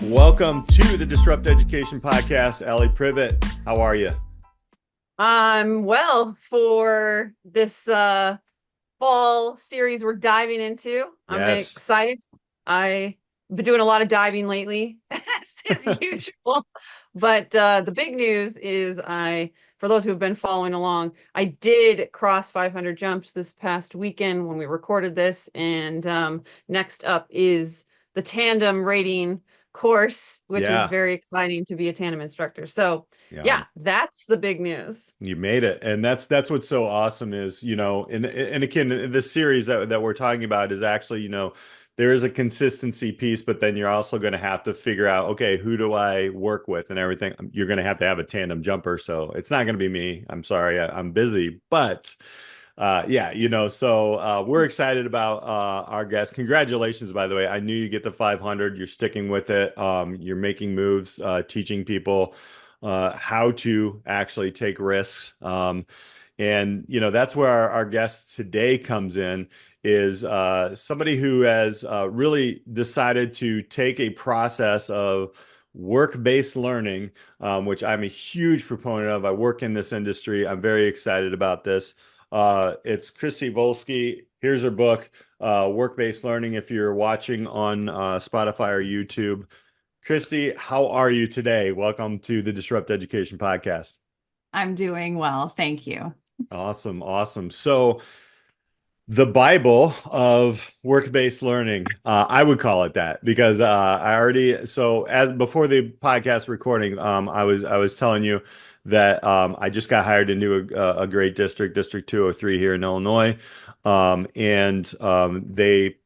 Welcome to the Disrupt Education Podcast. Alli, Privitt, how are you? Well, for this fall series we're diving into, I'm Yes. excited. I've been doing a lot of diving lately, as usual. But the big news is for those who have been following along, I did cross 500 jumps this past weekend when we recorded this. And next up is the tandem rating course, which is Yeah. very exciting to be a tandem instructor. So Yeah. yeah, that's the big news. You made it. And that's what's so awesome is, and again, this series that we're talking about is actually, there is a consistency piece, but then you're also going to have to figure out, okay, who do I work with and everything. You're going to have a tandem jumper. So it's not going to be me. I'm sorry. I'm busy, but yeah, we're excited about our guest. Congratulations, by the way. I knew you get the 500. You're sticking with it. You're making moves, teaching people how to actually take risks. And that's where our guest today comes in is somebody who has really decided to take a process of work-based learning, which I'm a huge proponent of. I work in this industry. I'm very excited about this. It's Kristy Volesky. Here's her book, Work-Based Learning, if you're watching on Spotify or YouTube. Kristy, how are you today? Welcome to the Disrupt Education Podcast. I'm doing well, thank you. Awesome, awesome. So, the Bible of work-based learning, I would call it that because I already as before the podcast recording, I was telling you that I just got hired into a great district, District 203 here in Illinois, and they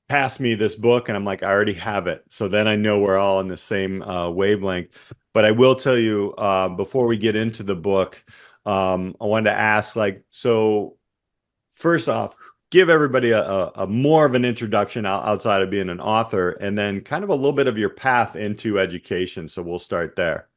passed me this book, and I'm like, I already have it. So then I know we're all on the same wavelength. But I will tell you before we get into the book, I wanted to ask, so first off, give everybody a more of an introduction outside of being an author, and then kind of a little bit of your path into education. So we'll start there.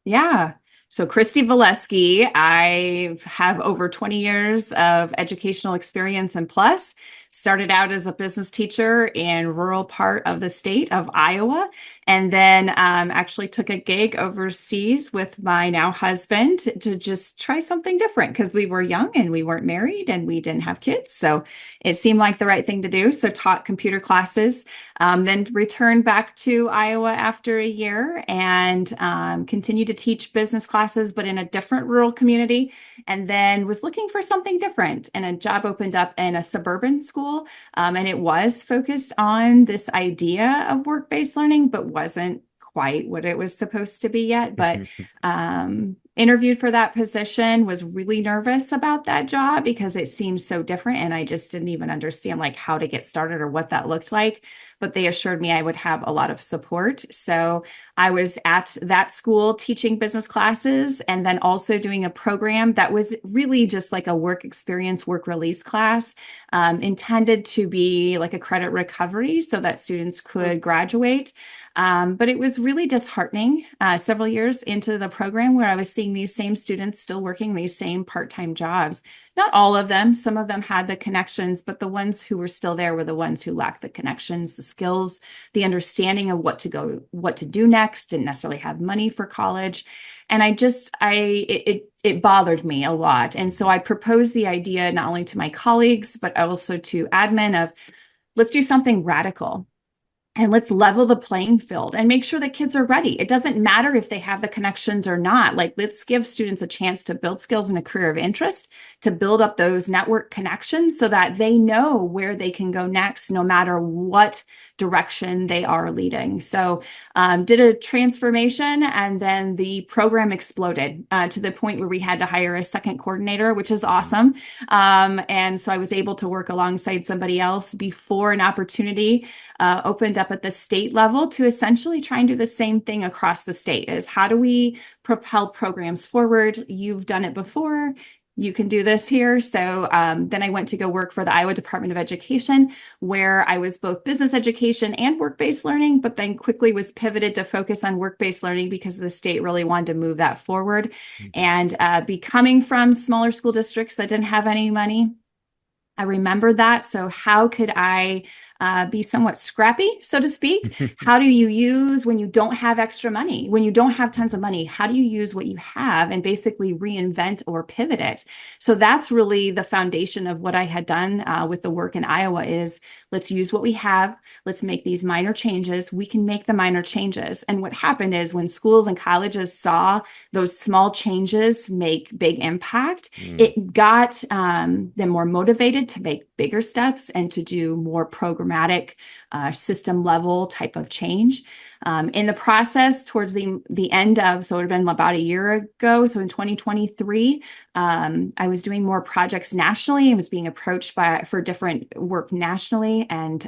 Yeah. So Kristy Volesky, I have over 20 years of educational experience and plus. Started out as a business teacher in rural part of the state of Iowa, and then actually took a gig overseas with my now husband to just try something different because we were young and we weren't married and we didn't have kids. So it seemed like the right thing to do. So taught computer classes, then returned back to Iowa after a year and continued to teach business classes, but in a different rural community. And then was looking for something different. And a job opened up in a suburban school. And it was focused on this idea of work-based learning, but wasn't quite what it was supposed to be yet. But interviewed for that position, was really nervous about that job because it seemed so different. And I just didn't even understand like how to get started or what that looked like. But they assured me I would have a lot of support. So I was at that school teaching business classes and then also doing a program that was really just like a work experience, work release class, intended to be like a credit recovery so that students could graduate. But it was really disheartening several years into the program where I was seeing these same students still working these same part-time jobs. Not all of them, some of them had the connections, but the ones who were still there were the ones who lacked the connections, the skills, the understanding of what to do next, didn't necessarily have money for college. And it bothered me a lot. And so I proposed the idea not only to my colleagues, but also to admin of let's do something radical. And let's level the playing field and make sure that kids are ready. It doesn't matter if they have the connections or not. Like, let's give students a chance to build skills in a career of interest, to build up those network connections so that they know where they can go next, no matter what direction they are leading. So did a transformation, and then the program exploded to the point where we had to hire a second coordinator, which is awesome. And so I was able to work alongside somebody else before an opportunity opened up at the state level to essentially try and do the same thing across the state. Is how do we propel programs forward? You've done it before. You can do this here. So then I went to go work for the Iowa Department of Education, where I was both business education and work-based learning, but then quickly was pivoted to focus on work-based learning because the state really wanted to move that forward. And coming from smaller school districts that didn't have any money, I remembered that. So how could I be somewhat scrappy, so to speak. How do you use when you don't have extra money, when you don't have tons of money? How do you use what you have and basically reinvent or pivot it? So that's really the foundation of what I had done with the work in Iowa is let's use what we have. Let's make these minor changes. We can make the minor changes. And what happened is when schools and colleges saw those small changes make big impact, it got them more motivated to make bigger steps and to do more programmatic system level type of change. In the process, towards the end of, so it would have been about a year ago, so in 2023, I was doing more projects nationally and was being approached for different work nationally, and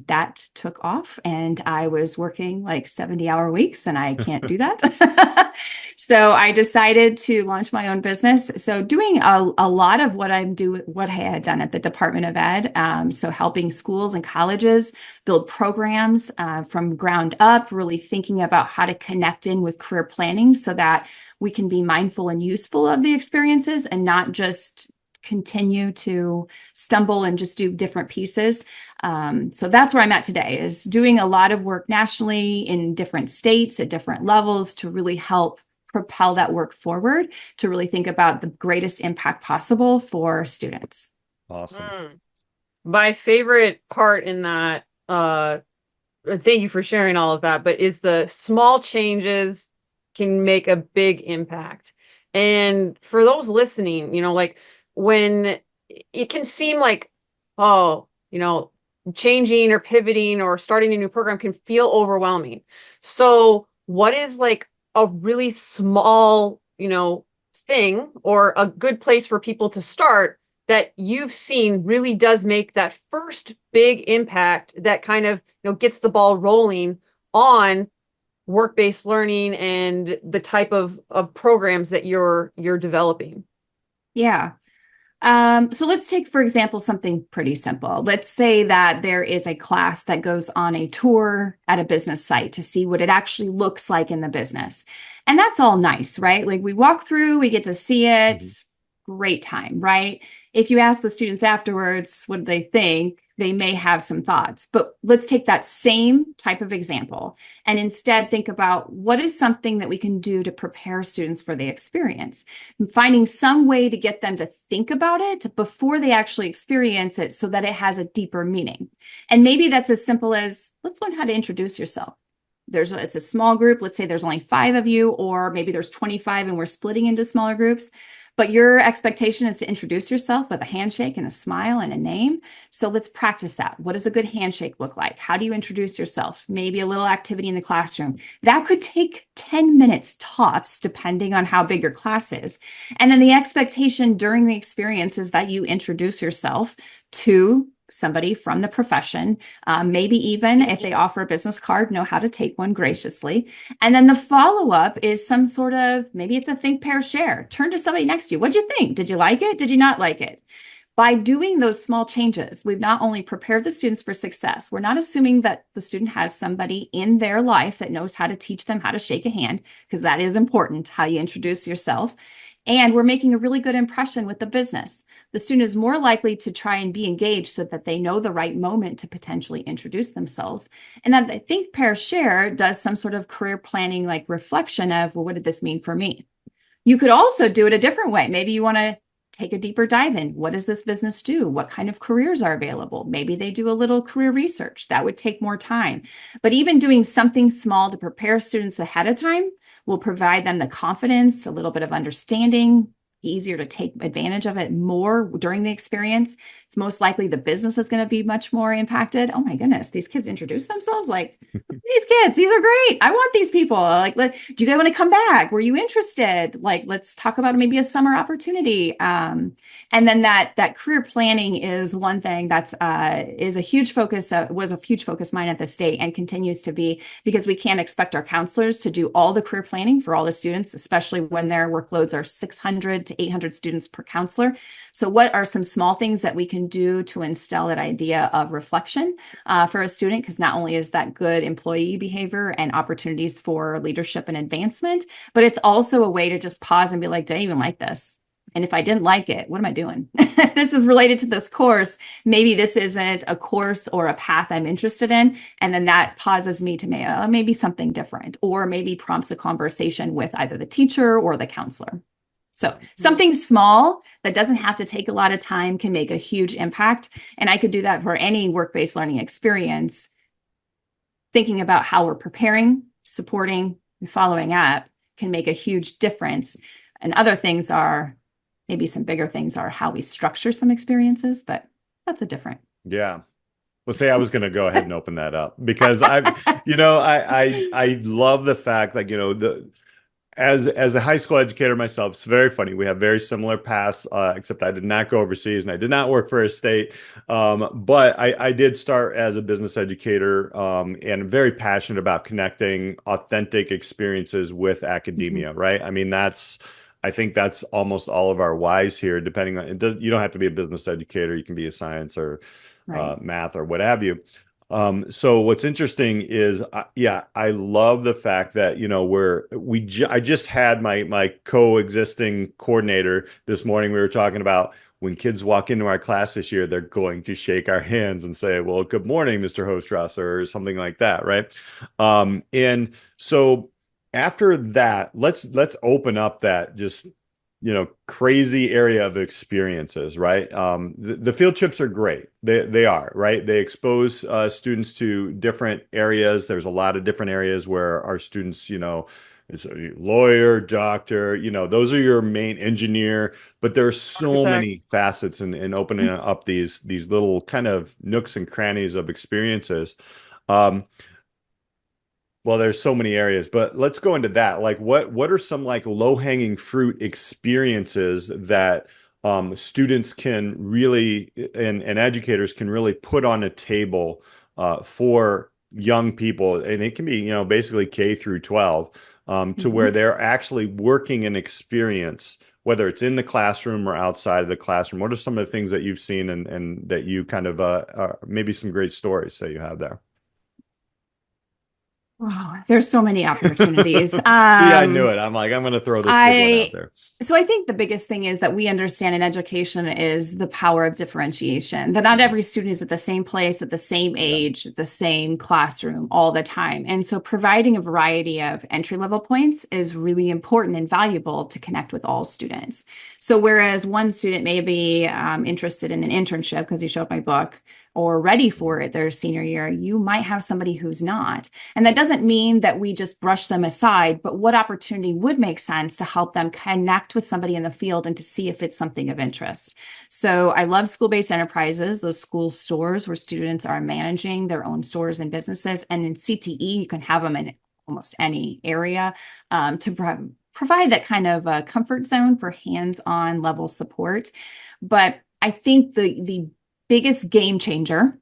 that took off, and I was working like 70-hour weeks, and I can't do that. So I decided to launch my own business. So doing a lot of what I had done at the Department of Ed, so helping schools and colleges build programs from ground up, really thinking about how to connect in with career planning so that we can be mindful and useful of the experiences and not just continue to stumble and just do different pieces. So that's where I'm at today, is doing a lot of work nationally in different states at different levels to really help propel that work forward, to really think about the greatest impact possible for students. Awesome. My favorite part in that, thank you for sharing all of that, but is the small changes can make a big impact. And for those listening, like when it can seem like, oh, changing or pivoting or starting a new program can feel overwhelming. So what is like a really small, thing or a good place for people to start that you've seen really does make that first big impact that kind of, gets the ball rolling on work-based learning and the type of programs that you're developing? Yeah. So let's take, for example, something pretty simple. Let's say that there is a class that goes on a tour at a business site to see what it actually looks like in the business. And that's all nice, right? Like we walk through, we get to see it. Great time, right? If you ask the students afterwards, what do they think? They may have some thoughts, but let's take that same type of example and instead think about what is something that we can do to prepare students for the experience, finding some way to get them to think about it before they actually experience it so that it has a deeper meaning. And maybe that's as simple as, let's learn how to introduce yourself. It's a small group. Let's say there's only 5 of you, or maybe there's 25 and we're splitting into smaller groups. But your expectation is to introduce yourself with a handshake and a smile and a name. So let's practice that. What does a good handshake look like? How do you introduce yourself? Maybe a little activity in the classroom. That could take 10 minutes tops, depending on how big your class is. And then the expectation during the experience is that you introduce yourself to somebody from the profession, maybe even if they offer a business card, know how to take one graciously. And then the follow-up is some sort of, maybe it's a think, pair, share. Turn to somebody next to you. What'd you think? Did you like it? Did you not like it? By doing those small changes, we've not only prepared the students for success, we're not assuming that the student has somebody in their life that knows how to teach them how to shake a hand, because that is important, how you introduce yourself. And we're making a really good impression with the business. The student is more likely to try and be engaged so that they know the right moment to potentially introduce themselves. And that I think pair share does some sort of career planning, like reflection of, well, what did this mean for me? You could also do it a different way. Maybe you want to take a deeper dive in. What does this business do? What kind of careers are available? Maybe they do a little career research. That would take more time. But even doing something small to prepare students ahead of time will provide them the confidence, a little bit of understanding, easier to take advantage of it more during the experience. It's most likely the business is going to be much more impacted. Oh my goodness, these kids introduce themselves like, these kids, these are great. I want these people. Like, do you guys want to come back? Were you interested? Like, let's talk about maybe a summer opportunity. And then that career planning is one thing that's is a huge focus, was a huge focus mine at the state and continues to be, because we can't expect our counselors to do all the career planning for all the students, especially when their workloads are 600 to 800 students per counselor. So what are some small things that we can do to instill that idea of reflection for a student? Because not only is that good employee behavior and opportunities for leadership and advancement, but it's also a way to just pause and be like, do I even like this? And if I didn't like it, what am I doing? If this is related to this course, maybe this isn't a course or a path I'm interested in. And then that pauses me to maybe something different, or maybe prompts a conversation with either the teacher or the counselor. So something small that doesn't have to take a lot of time can make a huge impact. And I could do that for any work-based learning experience, thinking about how we're preparing, supporting, and following up can make a huge difference. And other things are, maybe some bigger things are how we structure some experiences, but that's a different. Yeah. Well, say I was going to go ahead and open that up because I love the fact, like, as a high school educator myself, it's very funny. We have very similar paths, except I did not go overseas and I did not work for a state. But I did start as a business educator, and very passionate about connecting authentic experiences with academia, right? I mean, I think that's almost all of our whys here, depending on you don't have to be a business educator. You can be a science or math or what have you. So what's interesting is, I love the fact that, I just had my coexisting coordinator this morning. We were talking about when kids walk into our class this year, they're going to shake our hands and say, well, good morning, Mr. Hostrawser, or something like that. Right. And so after that, let's open up that just crazy area of experiences, right? The field trips are great. They are, right? They expose students to different areas. There's a lot of different areas where our students, it's a lawyer, doctor, those are your main engineer, but there's so many facets in opening up these little kind of nooks and crannies of experiences. Well, there's so many areas, but let's go into that. Like, what are some like low-hanging fruit experiences that students can really and educators can really put on a table for young people, and it can be basically K through 12, to where they're actually working an experience, whether it's in the classroom or outside of the classroom. What are some of the things that you've seen and that you kind of maybe some great stories that you have there? Oh, there's so many opportunities. See, I knew it. I'm going to throw this big one out there. So I think the biggest thing is that we understand in education is the power of differentiation, that not every student is at the same place, at the same age, the same classroom all the time. And so providing a variety of entry-level points is really important and valuable to connect with all students. So whereas one student may be interested in an internship because you showed my book, or ready for it their senior year, you might have somebody who's not. And that doesn't mean that we just brush them aside, but what opportunity would make sense to help them connect with somebody in the field and to see if it's something of interest. So I love school-based enterprises, those school stores where students are managing their own stores and businesses. And in CTE, you can have them in almost any area to provide that kind of comfort zone for hands-on level support. But I think the biggest game changer,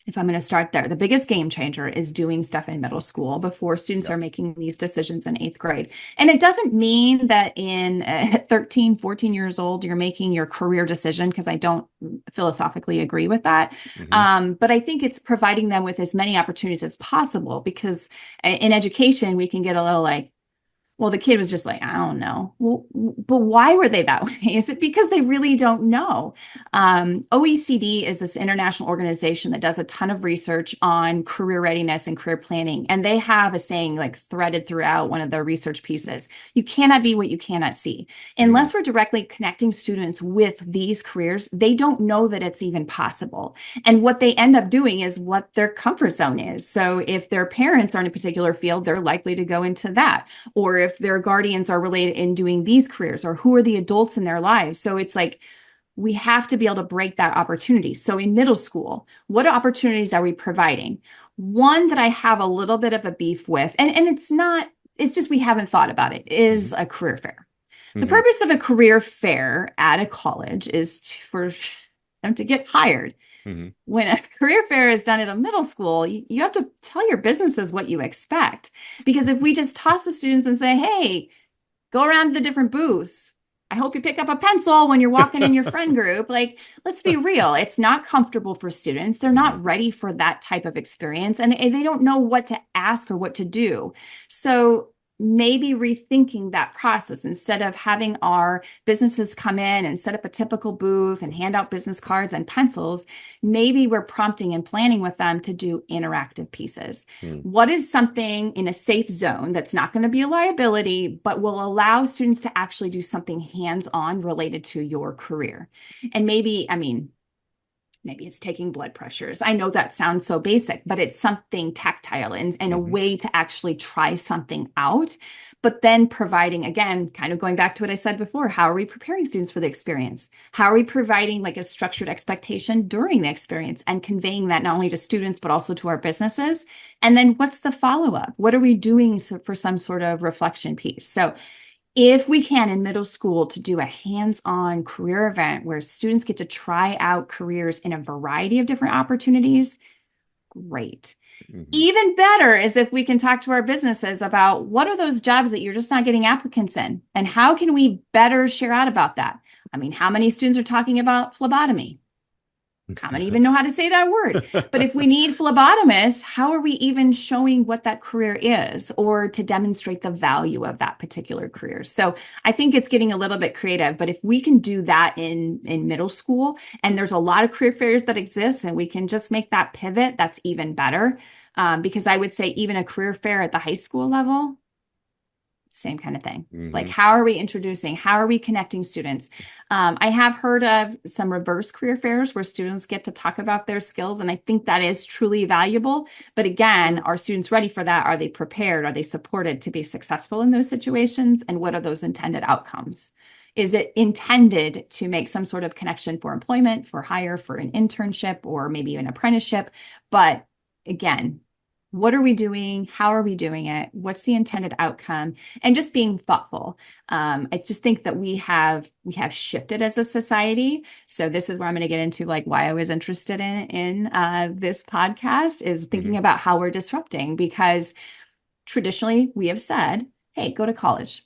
if I'm going to start there, the biggest game changer is doing stuff in middle school before students are making these decisions in 8th grade. And it doesn't mean that in 13, 14 years old, you're making your career decision, because I don't philosophically agree with that. But I think it's providing them with as many opportunities as possible, because in education, we can get a little like, well, the kid was just like, I don't know. Well, but why were they that way? Is it because they really don't know? OECD is this international organization that does a ton of research on career readiness and career planning. And they have a saying like threaded throughout one of their research pieces: you cannot be what you cannot see. Unless we're directly connecting students with these careers, they don't know that it's even possible. And what they end up doing is what their comfort zone is. So if their parents are in a particular field, they're likely to go into that. Or if their guardians are related in doing these careers, or who are the adults in their lives. So it's like, we have to be able to break that opportunity. So in middle school, what opportunities are we providing? One that I have a little bit of a beef with, and it's just we haven't thought about it, is a career fair. The purpose of a career fair at a college is for them to get hired. When a career fair is done at a middle school, you have to tell your businesses what you expect. Because if we just toss the students and say, hey, go around to the different booths, I hope you pick up a pencil when you're walking in your friend group. Like, let's be real. It's not comfortable for students. They're not ready for that type of experience, and they don't know what to ask or what to do. So maybe rethinking that process. Instead of having our businesses come in and set up a typical booth and hand out business cards and pencils, maybe we're prompting and planning with them to do interactive pieces. What is something in a safe zone that's not going to be a liability, but will allow students to actually do something hands-on related to your career? And maybe it's taking blood pressures. I know that sounds so basic, but it's something tactile and a way to actually try something out. But then providing, again, kind of going back to what I said before, how are we preparing students for the experience? How are we providing like a structured expectation during the experience and conveying that not only to students, but also to our businesses? And then what's the follow-up? What are we doing for some sort of reflection piece? So if we can in middle school to do a hands-on career event where students get to try out careers in a variety of different opportunities, great. Even better is if we can talk to our businesses about what are those jobs that you're just not getting applicants in, and how can we better share out about that? I mean, how many students are talking about phlebotomy? How many even know how to say that word? But if we need phlebotomists, how are we even showing what that career is, or to demonstrate the value of that particular career? So I think it's getting a little bit creative, but if we can do that in middle school, and there's a lot of career fairs that exist, and we can just make that pivot, that's even better. Because I would say even a career fair at the high school level, same kind of thing. Like, how are we introducing, how are we connecting students? I have heard of some reverse career fairs where students get to talk about their skills. And I think that is truly valuable. But again, are students ready for that? Are they prepared? Are they supported to be successful in those situations? And what are those intended outcomes? Is it intended to make some sort of connection for employment, for hire, for an internship, or maybe an apprenticeship? But again, what are we doing? How are we doing it? What's the intended outcome? And just being thoughtful. I just think that we have shifted as a society. So this is where I'm going to get into like why I was interested in this podcast, is thinking about how we're disrupting, because traditionally we have said, hey, go to college,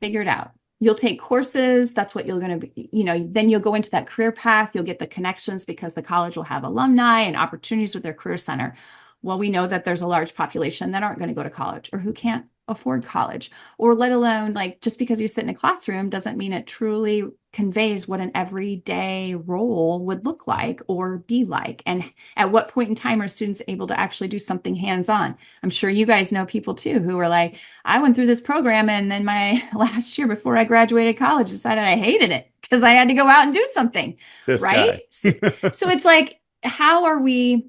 figure it out. You'll take courses. That's what you're going to be, then you'll go into that career path. You'll get the connections because the college will have alumni and opportunities with their career center. Well, we know that there's a large population that aren't going to go to college, or who can't afford college, or let alone, like, just because you sit in a classroom doesn't mean it truly conveys what an everyday role would look like or be like. And at what point in time are students able to actually do something hands-on? I'm sure you guys know people too who are like, I went through this program, and then my last year before I graduated college decided I hated it because I had to go out and do something. Right? So it's like, how are we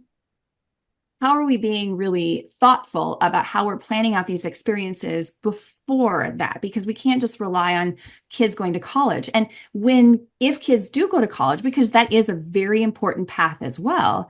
being really thoughtful about how we're planning out these experiences before that? Because we can't just rely on kids going to college. And if kids do go to college, because that is a very important path as well,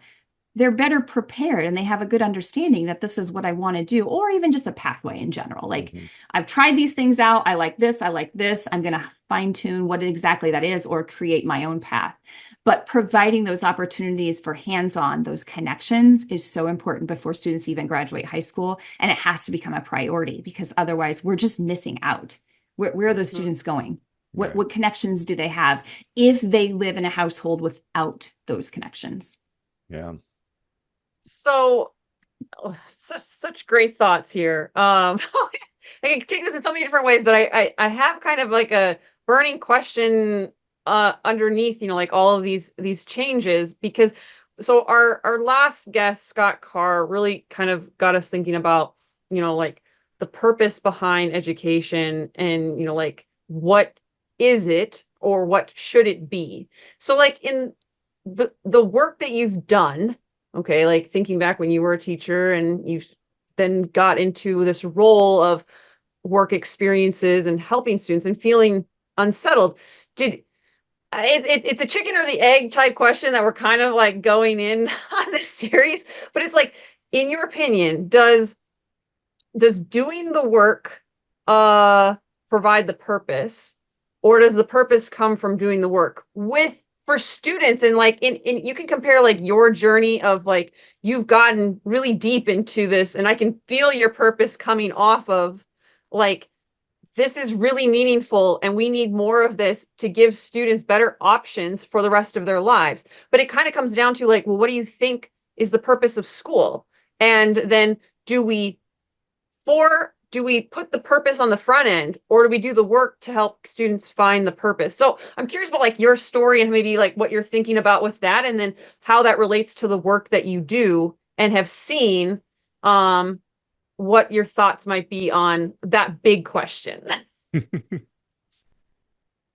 they're better prepared and they have a good understanding that this is what I want to do, or even just a pathway in general. Like, I've tried these things out. I like this. I'm going to fine tune what exactly that is, or create my own path. But providing those opportunities for hands-on, those connections, is so important before students even graduate high school. And it has to become a priority, because otherwise we're just missing out. Where are those students going? What connections do they have if they live in a household without those connections? Yeah. So, such great thoughts here. I can take this in so many different ways, but I have kind of like a burning question underneath, like all of these changes, because so our last guest, Scott Carr, really kind of got us thinking about, like the purpose behind education, and, like, what is it, or what should it be? So, like, in the work that you've done, okay, like thinking back when you were a teacher and you've then got into this role of work experiences and helping students and feeling unsettled, it's a chicken or the egg type question that we're kind of like going in on this series, but it's like, in your opinion, does doing the work provide the purpose, or does the purpose come from doing the work for students? And like in you can compare like your journey of like, you've gotten really deep into this, and I can feel your purpose coming off of like, this is really meaningful, and we need more of this to give students better options for the rest of their lives. But it kind of comes down to like, well, what do you think is the purpose of school? And then do we do we put the purpose on the front end, or do we do the work to help students find the purpose? So I'm curious about like your story and maybe like what you're thinking about with that, and then how that relates to the work that you do and have seen, what your thoughts might be on that big question.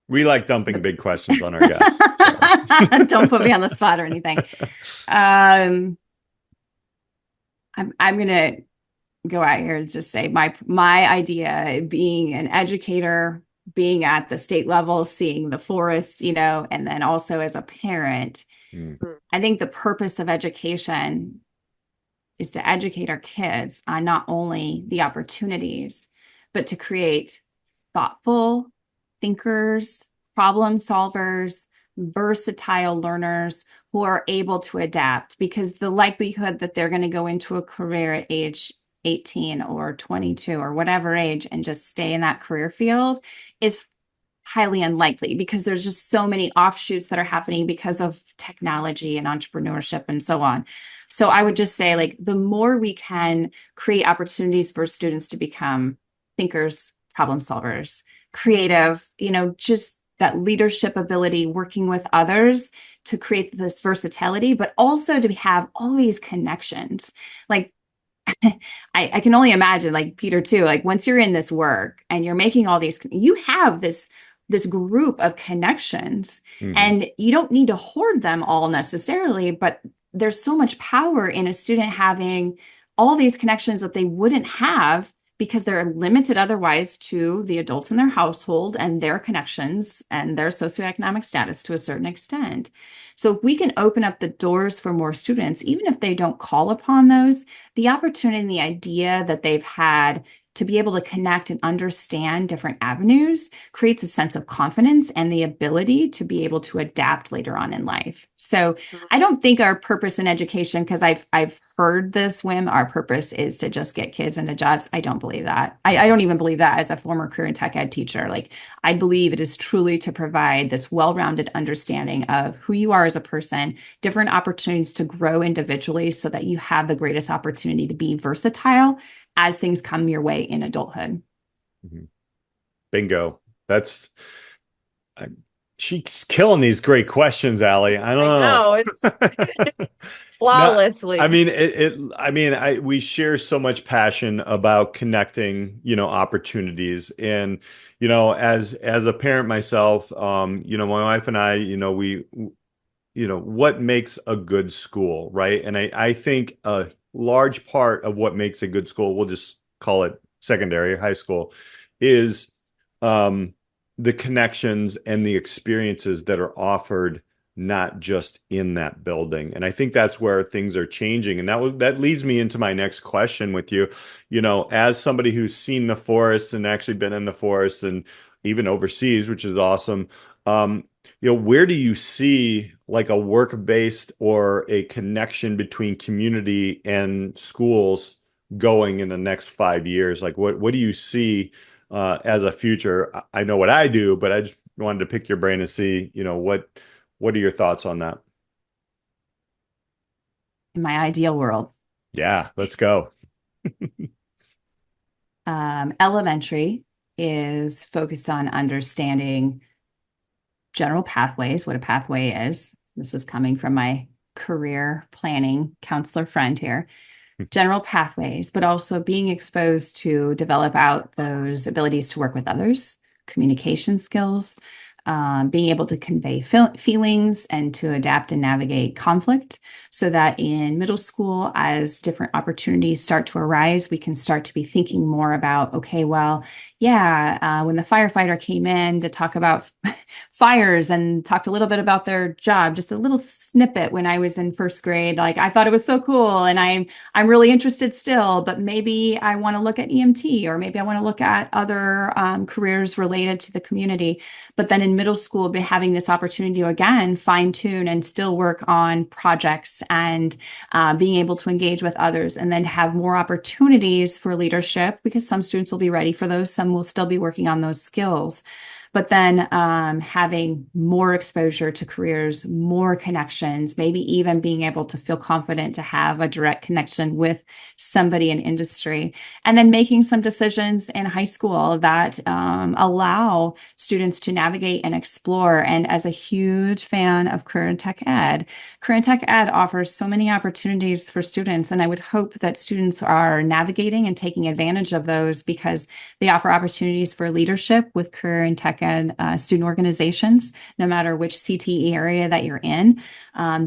We like dumping big questions on our guests. So. Don't put me on the spot or anything. I'm gonna go out here and just say my idea, being an educator, being at the state level, seeing the forest, and then also as a parent, I think the purpose of education is to educate our kids on not only the opportunities, but to create thoughtful thinkers, problem solvers, versatile learners who are able to adapt, because the likelihood that they're going to go into a career at age 18 or 22 or whatever age and just stay in that career field is highly unlikely, because there's just so many offshoots that are happening because of technology and entrepreneurship and so on. So I would just say, like, the more we can create opportunities for students to become thinkers, problem solvers, creative, just that leadership ability, working with others to create this versatility, but also to have all these connections. Like, I can only imagine, like Peter too, like once you're in this work and you're making all these, you have this group of connections, and you don't need to hoard them all necessarily, but there's so much power in a student having all these connections that they wouldn't have because they're limited otherwise to the adults in their household and their connections and their socioeconomic status to a certain extent. So if we can open up the doors for more students, even if they don't call upon those, the opportunity and the idea that they've had to be able to connect and understand different avenues creates a sense of confidence and the ability to be able to adapt later on in life. So I don't think our purpose in education, because I've heard this whim, our purpose is to just get kids into jobs. I don't believe that. I don't even believe that as a former career and tech ed teacher. Like, I believe it is truly to provide this well-rounded understanding of who you are as a person, different opportunities to grow individually so that you have the greatest opportunity to be versatile as things come your way in adulthood. Bingo. She's killing these great questions, Alli. I don't know. It's flawlessly. No, we share so much passion about connecting, opportunities. And, as a parent myself, my wife and I, what makes a good school, right? And I think a large part of what makes a good school, we'll just call it secondary, high school, is the connections and the experiences that are offered, not just in that building. And I think that's where things are changing. And that leads me into my next question with you. As somebody who's seen the forest and actually been in the forest and even overseas, which is awesome, where do you see like a work-based or a connection between community and schools going in the next 5 years? Like, what do you see as a future? I know what I do, but I just wanted to pick your brain and see, what are your thoughts on that? In my ideal world. Yeah, let's go. Elementary is focused on understanding general pathways, what a pathway is. This is coming from my career planning counselor friend here. General pathways, but also being exposed to develop out those abilities to work with others, communication skills, being able to convey feelings and to adapt and navigate conflict, so that in middle school, as different opportunities start to arise, we can start to be thinking more about, okay, well, yeah, when the firefighter came in to talk about fires and talked a little bit about their job, just a little snippet when I was in first grade, like I thought it was so cool, and I'm really interested still, but maybe I want to look at EMT, or maybe I want to look at other careers related to the community. But then in middle school, be having this opportunity to again fine tune and still work on projects and being able to engage with others, and then have more opportunities for leadership, because some students will be ready for those, some will still be working on those skills. but then having more exposure to careers, more connections, maybe even being able to feel confident to have a direct connection with somebody in industry, and then making some decisions in high school that allow students to navigate and explore. And as a huge fan of career and tech ed, career and tech ed offers so many opportunities for students, and I would hope that students are navigating and taking advantage of those because they offer opportunities for leadership with career and tech ed student organizations, no matter which CTE area that you're in.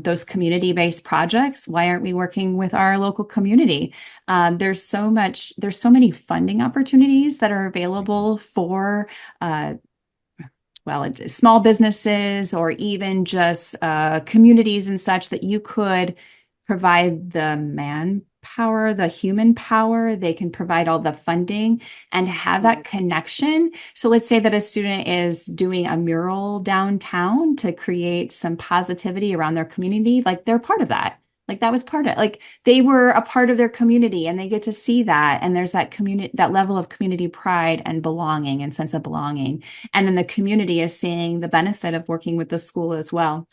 Those community-based projects, why aren't we working with our local community? There's so many funding opportunities that are available for small businesses or even just communities and such that you could provide the manpower, the human power. They can provide all the funding and have that connection. So let's say that a student is doing a mural downtown to create some positivity around their community. Like they're part of that. Like that was part of it. Like they were a part of their community and they get to see that. And there's that community, that level of community pride and belonging and sense of belonging. And then the community is seeing the benefit of working with the school as well.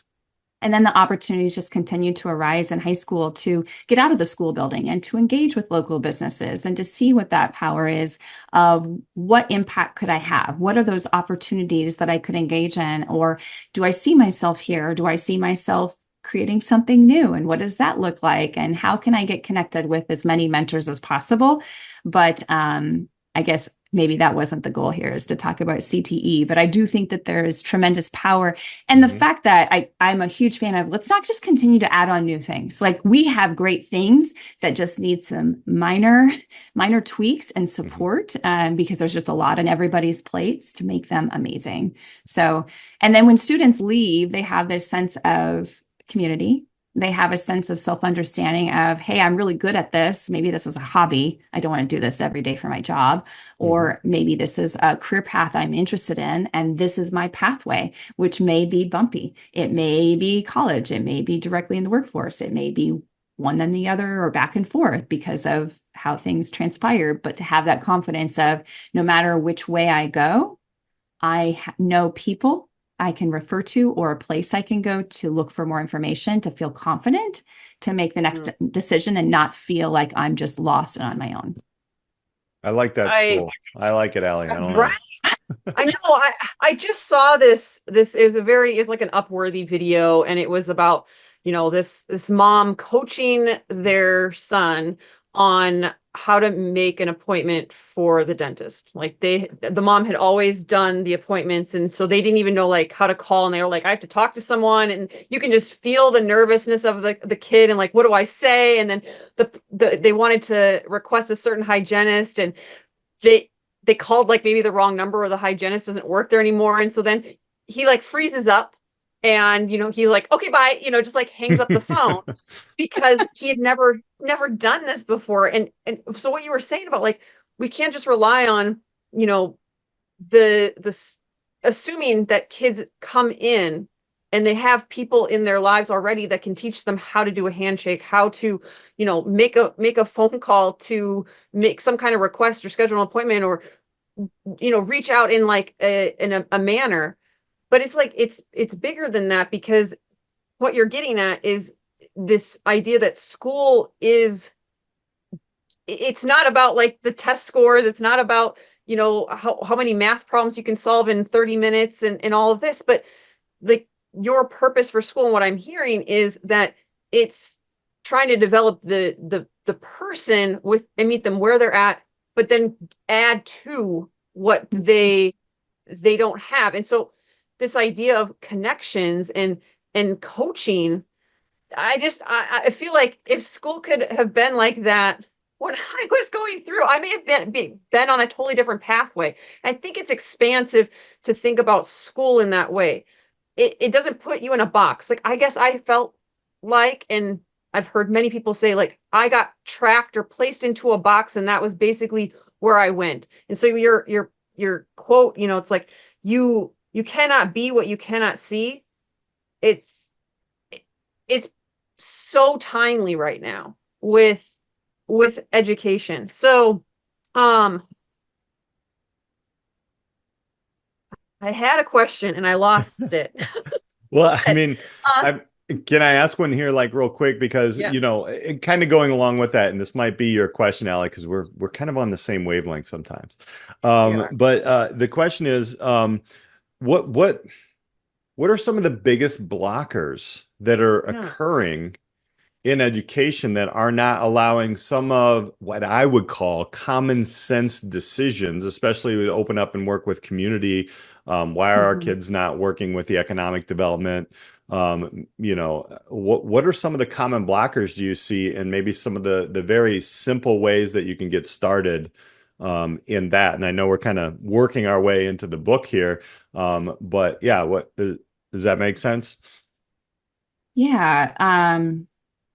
And then the opportunities just continue to arise in high school to get out of the school building and to engage with local businesses and to see what that power is of what impact could I have? What are those opportunities that I could engage in? Or do I see myself here? Do I see myself creating something new? And what does that look like? And how can I get connected with as many mentors as possible? But I guess maybe that wasn't the goal here, is to talk about CTE, but I do think that there is tremendous power. And the fact that I'm a huge fan of, let's not just continue to add on new things. Like we have great things that just need some minor tweaks and support because there's just a lot on everybody's plates to make them amazing. So, and then when students leave, they have this sense of community. They have a sense of self-understanding of, hey, I'm really good at this. Maybe this is a hobby. I don't want to do this every day for my job. Or maybe this is a career path I'm interested in, and this is my pathway, which may be bumpy. It may be college. It may be directly in the workforce. It may be one then the other or back and forth because of how things transpire. But to have that confidence of no matter which way I go, I know people I can refer to or a place I can go to look for more information, to feel confident to make the next decision and not feel like I'm just lost and on my own. I like that school. I like it, Alli. I don't know. I know. I just saw this is it's like an Upworthy video, and it was about, this mom coaching their son on how to make an appointment for the dentist. Like the mom had always done the appointments, and so they didn't even know like how to call, and they were like, I have to talk to someone, and you can just feel the nervousness of the kid and like, what do I say? And then they wanted to request a certain hygienist, and they called like maybe the wrong number, or the hygienist doesn't work there anymore. And so then he like freezes up, and he like, okay, bye, just like hangs up the phone because he had never done this before. And so what you were saying about like, we can't just rely on, the assuming that kids come in and they have people in their lives already that can teach them how to do a handshake, how to, make a phone call, to make some kind of request or schedule an appointment, or, reach out in like in a manner. But it's like, it's bigger than that, because what you're getting at is this idea that school it's not about like the test scores. It's not about, how many math problems you can solve in 30 minutes and all of this, but like your purpose for school, and what I'm hearing is that it's trying to develop the person with and meet them where they're at, but then add to what they don't have. And so this idea of connections and coaching, I feel like if school could have been like that when I was going through, I may have been on a totally different pathway. I think it's expansive to think about school in that way. It doesn't put you in a box. Like, I guess I felt like, and I've heard many people say, like, I got tracked or placed into a box, and that was basically where I went. And so your quote, it's like, you cannot be what you cannot see. It's so timely right now with education. So I had a question and I lost it. Well, I mean, Uh, I can I ask one here, like real quick, because yeah, kind of going along with that, and this might be your question, Allie, because we're kind of on the same wavelength sometimes. we are. But the question is, what what what are some of the biggest blockers that are Yeah. occurring in education that are not allowing some of what I would call common sense decisions, especially to open up and work with community? Why are our Mhm. kids not working with the economic development? What are some of the common blockers do you see, and maybe some of the very simple ways that you can get started in that? And I know we're kind of working our way into the book here, but yeah, what does that make sense? Yeah.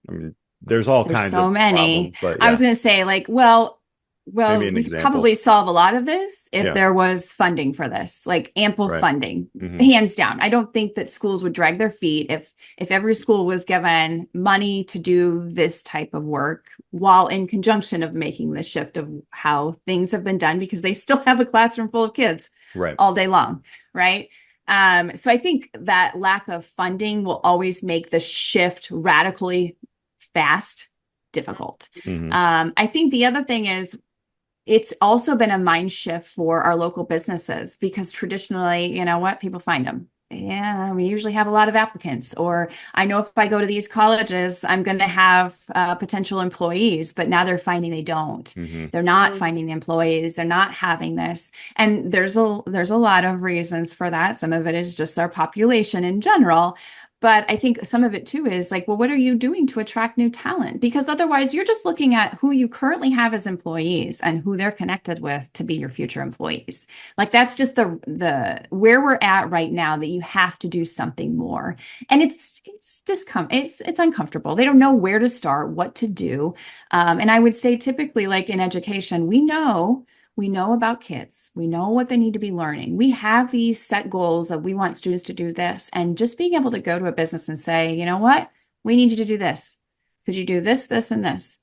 I mean, there's all There's kinds so of many. problems, but I was yeah, going to say, like, maybe an we could example. probably solve a lot of this if Yeah, there was funding for this, like ample right. funding, Hmm. hands down. I don't think that schools would drag their feet if every school was given money to do this type of work, while in conjunction of making the shift of how things have been done, because they still have a classroom full of kids Right. all day long, right? So I think that lack of funding will always make the shift radically fast difficult. Hmm. I think the other thing is it's also been a mind shift for our local businesses because traditionally, you know what, people find them. Yeah, we usually have a lot of applicants. Or I know if I go to these colleges, I'm going to have potential employees, but now they're finding they don't. Hmm. They're not finding the employees. They're not having this, and there's a lot of reasons for that. Some of it is just our population in general, but I think some of it too is like, well, what are you doing to attract new talent? Because otherwise, you're just looking at who you currently have as employees and who they're connected with to be your future employees. Like that's just the where we're at right now, that you have to do something more. And it's uncomfortable. They don't know where to start, what to do. And I would say typically, like in education, we know about kids. We know what they need to be learning. We have these set goals of we want students to do this. And just being able to go to a business and say, you know what? We need you to do this. Could you do this, this, and this?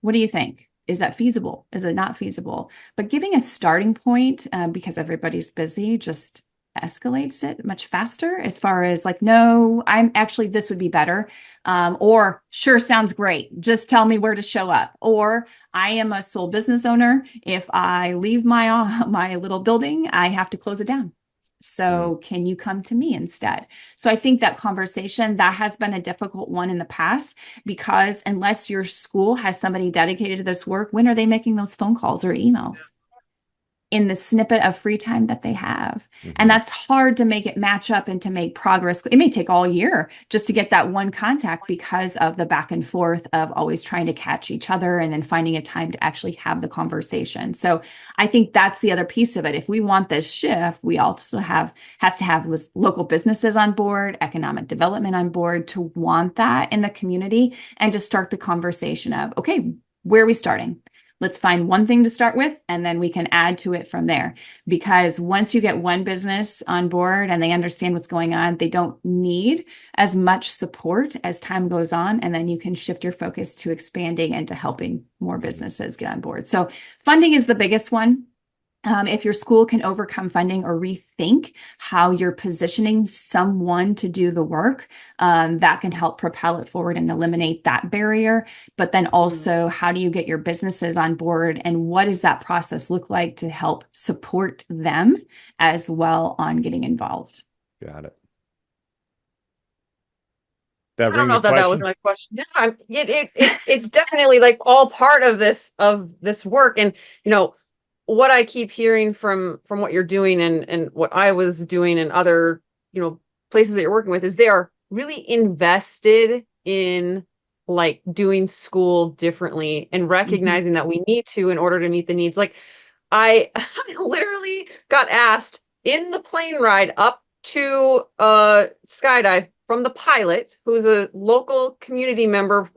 What do you think? Is that feasible? Is it not feasible? But giving a starting point, because everybody's busy, just escalates it much faster as far as like, no, I'm actually, this would be better. Or sure, sounds great. Just tell me where to show up. Or I am a sole business owner. If I leave my little building, I have to close it down. Hmm. So can you come to me instead? So I think that conversation, that has been a difficult one in the past, because unless your school has somebody dedicated to this work, when are they making those phone calls or emails in the snippet of free time that they have? And Hmm. that's hard to make it match up and to make progress. It may take all year just to get that one contact because of the back and forth of always trying to catch each other and then finding a time to actually have the conversation. So I think that's the other piece of it. If we want this shift, we also has to have local businesses on board, economic development on board, to want that in the community and to start the conversation of, okay, where are we starting? Let's find one thing to start with, and then we can add to it from there. Because once you get one business on board and they understand what's going on, they don't need as much support as time goes on. And then you can shift your focus to expanding and to helping more businesses get on board. So funding is the biggest one. If your school can overcome funding or rethink how you're positioning someone to do the work, that can help propel it forward and eliminate that barrier. But then Mhm. also, how do you get your businesses on board, and what does that process look like to help support them as well on getting involved? Got it. That I don't ring know the that that was question? my question. Yeah, it's definitely like all part of this work, and you know what I keep hearing from what you're doing and what I was doing and other places that you're working with is they are really invested in like doing school differently and Mhm. recognizing that we need to in order to meet the needs. Like I literally got asked in the plane ride up to skydive from the pilot, who's a local community member,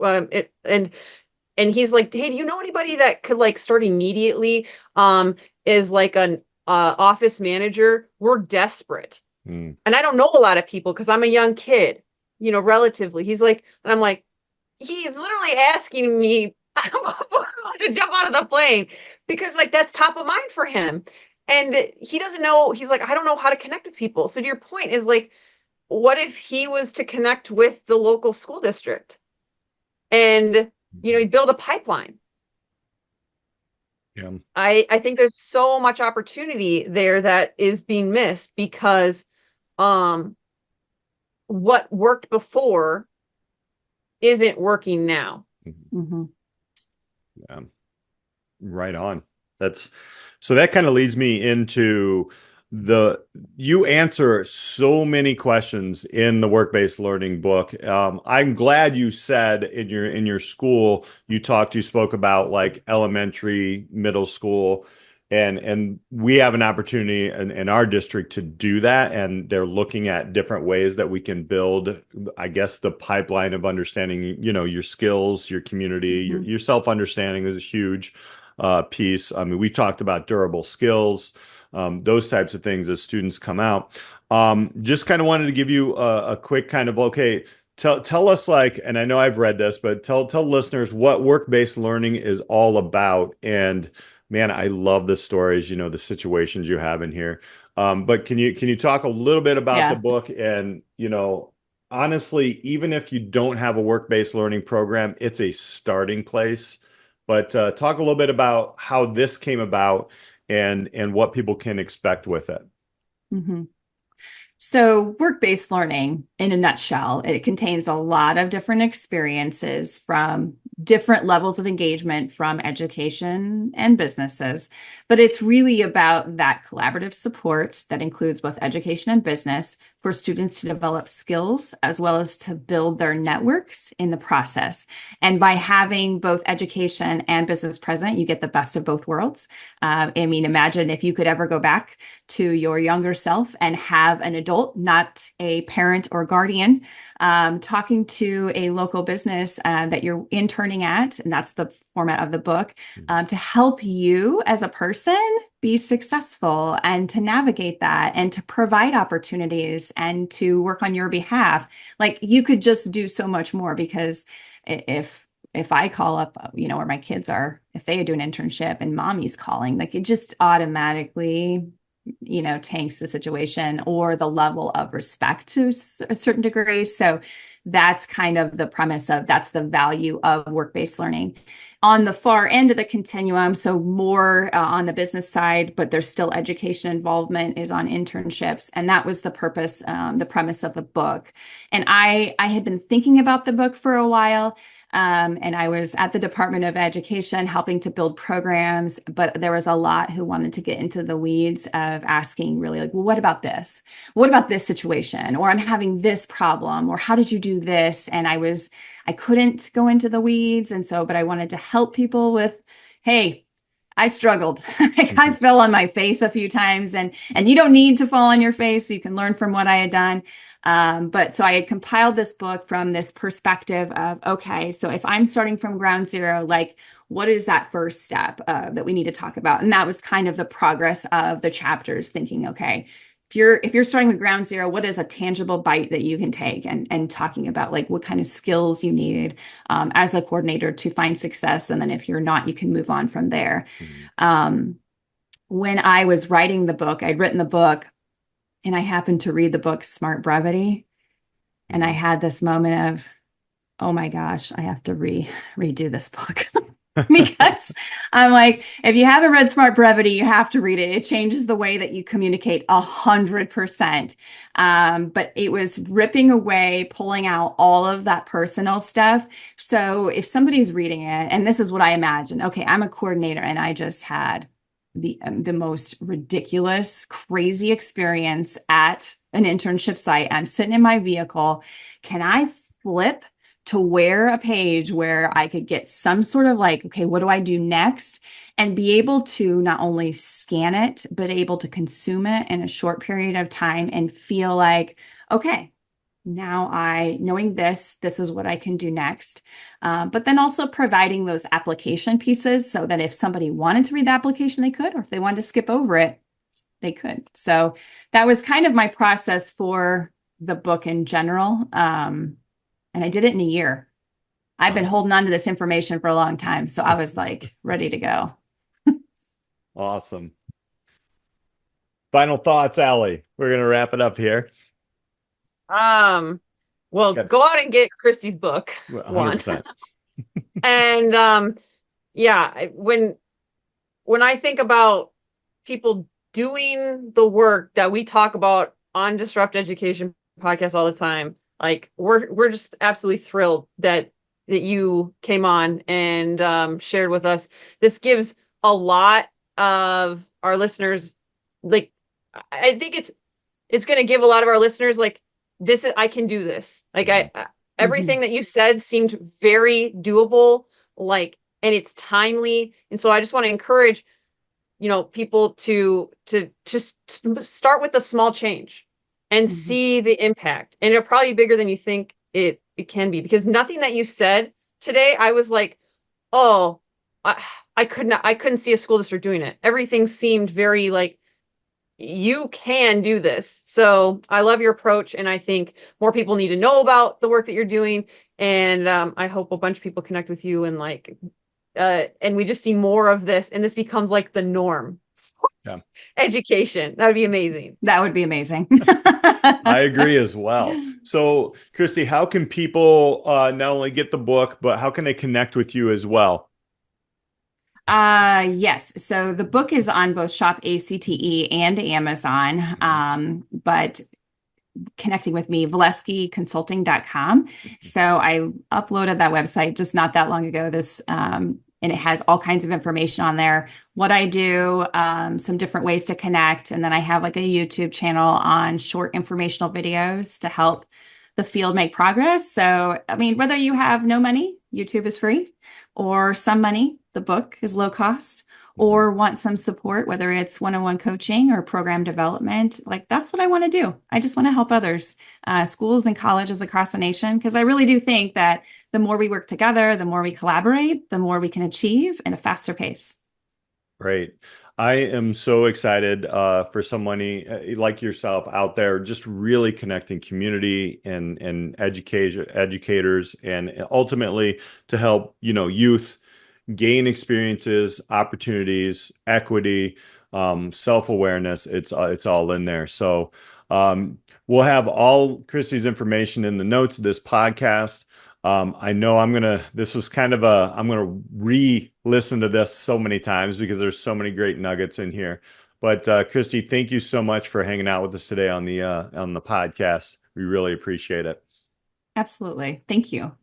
and he's like, "Hey, do you know anybody that could like start immediately? Is like an office manager. We're desperate." Mm. And I don't know a lot of people because I'm a young kid, relatively. He's like, and I'm like, he's literally asking me to jump out of the plane because like that's top of mind for him. And he doesn't know, he's like, I don't know how to connect with people. So to your point is like, what if he was to connect with the local school district and, you build a pipeline? Yeah. I think there's so much opportunity there that is being missed because what worked before isn't working now. Mm-hmm. Yeah. Right on. So that kind of leads me into you answer so many questions in the work-based learning book. I'm glad you said in your school you spoke about like elementary, middle school, and we have an opportunity in our district to do that, and they're looking at different ways that we can build, I guess, the pipeline of understanding, your skills, your community, Mm-hmm. your self-understanding is a huge piece. I mean, we talked about durable skills, those types of things as students come out. Just kind of wanted to give you a quick kind of, okay, tell us, like, and I know I've read this, but tell listeners what work-based learning is all about. And man, I love the stories, the situations you have in here. But can you talk a little bit about the Yeah. book? And honestly, even if you don't have a work-based learning program, it's a starting place. But talk a little bit about how this came about and what people can expect with it. Mm-hmm. So, work-based learning, in a nutshell, it contains a lot of different experiences from different levels of engagement from education and businesses. But it's really about that collaborative support that includes both education and business for students to develop skills as well as to build their networks in the process. And by having both education and business present, you get the best of both worlds. I mean, imagine if you could ever go back to your younger self and have an adult, not a parent or guardian, talking to a local business that you're interning at, and that's the format of the book, to help you as a person be successful and to navigate that and to provide opportunities and to work on your behalf. Like, you could just do so much more, because if I call up, where my kids are, if they do an internship and mommy's calling, like, it just automatically tanks the situation or the level of respect to a certain degree. So that's kind of the premise of, that's the value of work-based learning. On the far end of the continuum, so more on the business side, but there's still education involvement, is on internships. And that was the purpose, the premise of the book. And I had been thinking about the book for a while. And I was at the Department of Education helping to build programs, but there was a lot who wanted to get into the weeds of asking really, like, well, what about this? What about this situation? Or I'm having this problem, or how did you do this? And I couldn't go into the weeds. And so, but I wanted to help people with, hey, I struggled. I fell on my face a few times, and you don't need to fall on your face. You can learn from what I had done. But so I had compiled this book from this perspective of, okay, so if I'm starting from ground zero, like, what is that first step that we need to talk about? And that was kind of the progress of the chapters, thinking, okay, if you're starting with ground zero, what is a tangible bite that you can take, and talking about like what kind of skills you need as a coordinator to find success. And then if you're not, you can move on from there. When I was writing the book, I'd written the book, and I happened to read the book Smart Brevity. And I had this moment of, oh my gosh, I have to redo this book. Because I'm like, if you haven't read Smart Brevity, you have to read it. It changes the way that you communicate 100%. But it was ripping away, pulling out all of that personal stuff. So if somebody's reading it, and this is what I imagine, okay, I'm a coordinator and I just had the most ridiculous, crazy experience at an internship site. I'm sitting in my vehicle. Can I flip to where a page where I could get some sort of like, okay, what do I do next? And be able to not only scan it, but able to consume it in a short period of time and feel like, okay, now knowing this is what I can do next. But then also providing those application pieces so that if somebody wanted to read the application, they could, or if they wanted to skip over it, they could. So that was kind of my process for the book in general. And I did it in a year. I've been holding on to this information for a long time. So I was like ready to go. Awesome. Final thoughts, Alli. We're going to wrap it up here. Well, go out and get Kristy's book. 100%. And yeah, when I think about people doing the work that we talk about on Disrupt Education podcast all the time, like we're just absolutely thrilled that you came on and shared with us. This gives a lot of our listeners, like, I think it's going to give a lot of our listeners, like, I can do this. Like, everything that you said seemed very doable, like, and it's timely. And so I just want to encourage, people to just start with a small change and see the impact. And it'll probably be bigger than you think it can be, because nothing that you said today, I was like, oh, I couldn't see a school district doing it. Everything seemed very like, you can do this. So I love your approach. And I think more people need to know about the work that you're doing. And I hope a bunch of people connect with you and and we just see more of this. And this becomes like the norm. Yeah. Education. That would be amazing. That would be amazing. I agree as well. So, Kristy, how can people not only get the book, but how can they connect with you as well? Yes. So the book is on both Shop ACTE and Amazon. But connecting with me, VoleskyConsulting.com. So I uploaded that website just not that long ago. And it has all kinds of information on there, what I do, some different ways to connect. And then I have like a YouTube channel on short informational videos to help the field make progress. So, I mean, whether you have no money, YouTube is free, or some money, the book is low cost, or want some support, whether it's one-on-one coaching or program development, like that's what I want to do. I just want to help others, schools and colleges across the nation, because I really do think that the more we work together, the more we collaborate, the more we can achieve in a faster pace. Great. I am so excited for somebody like yourself out there, just really connecting community and educators, and ultimately to help, youth gain experiences, opportunities, equity, self-awareness. It's all in there. So we'll have all Kristy's information in the notes of this podcast. I know I'm going to re-listen to this so many times because there's so many great nuggets in here. But Kristy, thank you so much for hanging out with us today on the podcast. We really appreciate it. Absolutely. Thank you.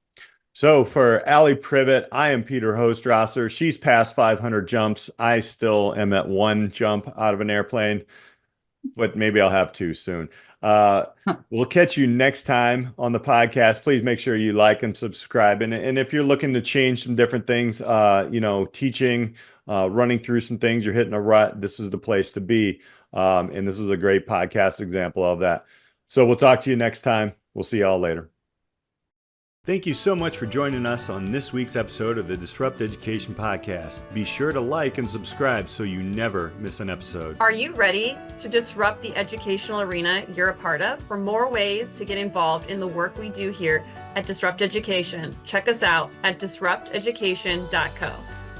So for Alli Privitt, I am Peter Hostrawser. She's past 500 jumps. I still am at 1 jump out of an airplane, but maybe I'll have 2 soon. We'll catch you next time on the podcast. Please make sure you like and subscribe. And if you're looking to change some different things, teaching, running through some things, you're hitting a rut, this is the place to be. And this is a great podcast example of that. So we'll talk to you next time. We'll see y'all later. Thank you so much for joining us on this week's episode of the Disrupt Education Podcast. Be sure to like and subscribe so you never miss an episode. Are you ready to disrupt the educational arena you're a part of? For more ways to get involved in the work we do here at Disrupt Education, check us out at disrupteducation.co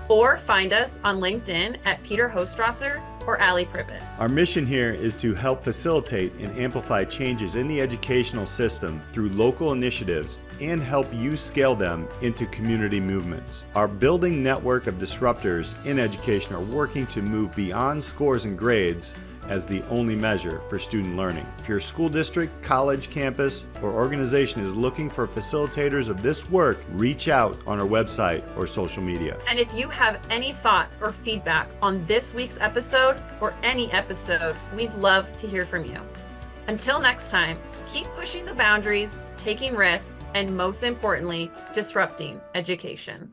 or find us on LinkedIn at Peter Hostrawser or Alli Privitt. Our mission here is to help facilitate and amplify changes in the educational system through local initiatives and help you scale them into community movements. Our building network of disruptors in education are working to move beyond scores and grades as the only measure for student learning. If your school district, college, campus, or organization is looking for facilitators of this work, reach out on our website or social media. And if you have any thoughts or feedback on this week's episode or any episode, we'd love to hear from you. Until next time, keep pushing the boundaries, taking risks, and most importantly, disrupting education.